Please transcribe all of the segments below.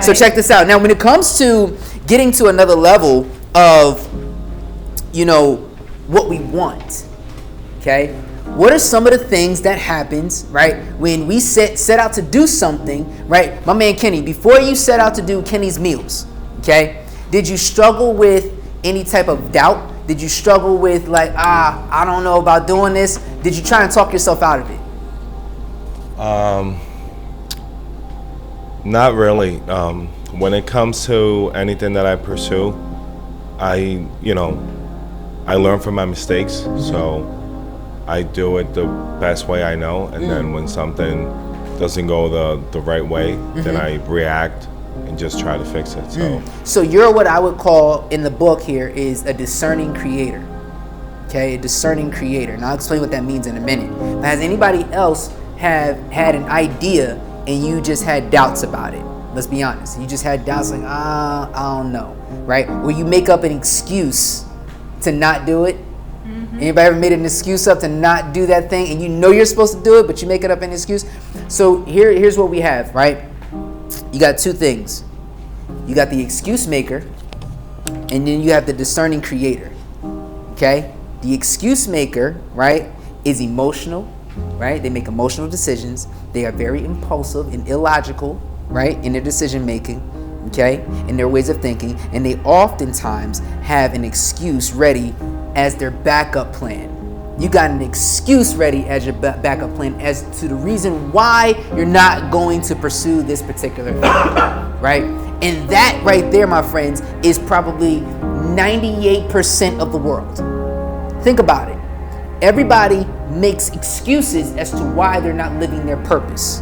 So check this out. Now, when it comes to getting to another level of, what we want, okay? What are some of the things that happens, right, when we set out to do something, right? My man Kenny, before you set out to do Kenny's Meals, okay, did you struggle with any type of doubt? Did you struggle with I don't know about doing this? Did you try and talk yourself out of it? Not really. When it comes to anything that I pursue, I learn from my mistakes. So I do it the best way I know. And then when something doesn't go the right way, then I react and just try to fix it. So you're what I would call in the book here is a discerning creator. Okay, a discerning creator. And I'll explain what that means in a minute. But has anybody else have had an idea and you just had doubts about it? Let's be honest. You just had doubts I don't know, right? Or you make up an excuse to not do it. Anybody ever made an excuse up to not do that thing and you know you're supposed to do it, but you make it up an excuse? So here's what we have, right? You got two things. You got the excuse maker, and then you have the discerning creator. Okay? The excuse maker, right, is emotional, right? They make emotional decisions. They are very impulsive and illogical, right, in their decision making, okay, in their ways of thinking, and they oftentimes have an excuse ready as their backup plan. You got an excuse ready as your backup plan as to the reason why you're not going to pursue this particular thing, right? And that right there, my friends, is probably 98% of the world. Think about it. Everybody makes excuses as to why they're not living their purpose,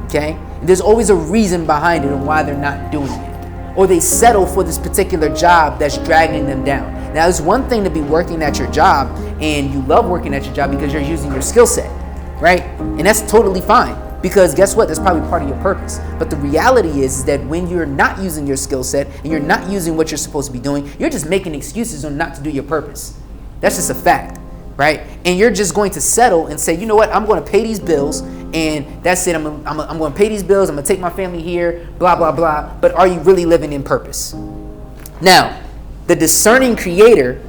okay? There's always a reason behind it and why they're not doing it. Or they settle for this particular job that's dragging them down. Now, it's one thing to be working at your job and you love working at your job because you're using your skill set, right? And that's totally fine because guess what? That's probably part of your purpose. But the reality is that when you're not using your skill set and you're not using what you're supposed to be doing, you're just making excuses on not to do your purpose. That's just a fact, right? And you're just going to settle and say, you know what? I'm going to pay these bills and that's it. I'm going to pay these bills. I'm going to take my family here, blah, blah, blah. But are you really living in purpose? Now, the discerning creator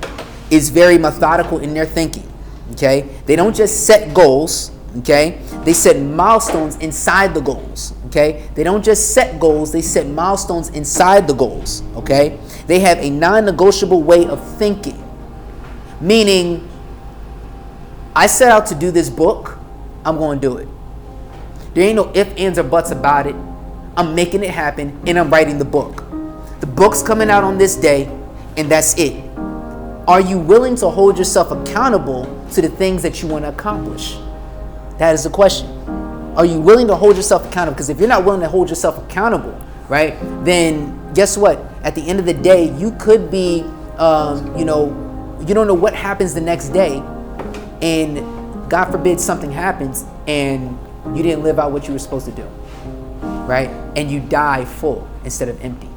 is very methodical in their thinking, okay? They don't just set goals, okay? They set milestones inside the goals, okay? They don't just set goals, they set milestones inside the goals, okay? They have a non-negotiable way of thinking, meaning, I set out to do this book, I'm going to do it. There ain't no ifs, ands, or buts about it. I'm making it happen, and I'm writing the book. The book's coming out on this day, and that's it. Are you willing to hold yourself accountable to the things that you want to accomplish? That is the question. Are you willing to hold yourself accountable? Because if you're not willing to hold yourself accountable, right, then guess what? At the end of the day, you could be, you don't know what happens the next day, and God forbid something happens, and you didn't live out what you were supposed to do, right? And you die full instead of empty.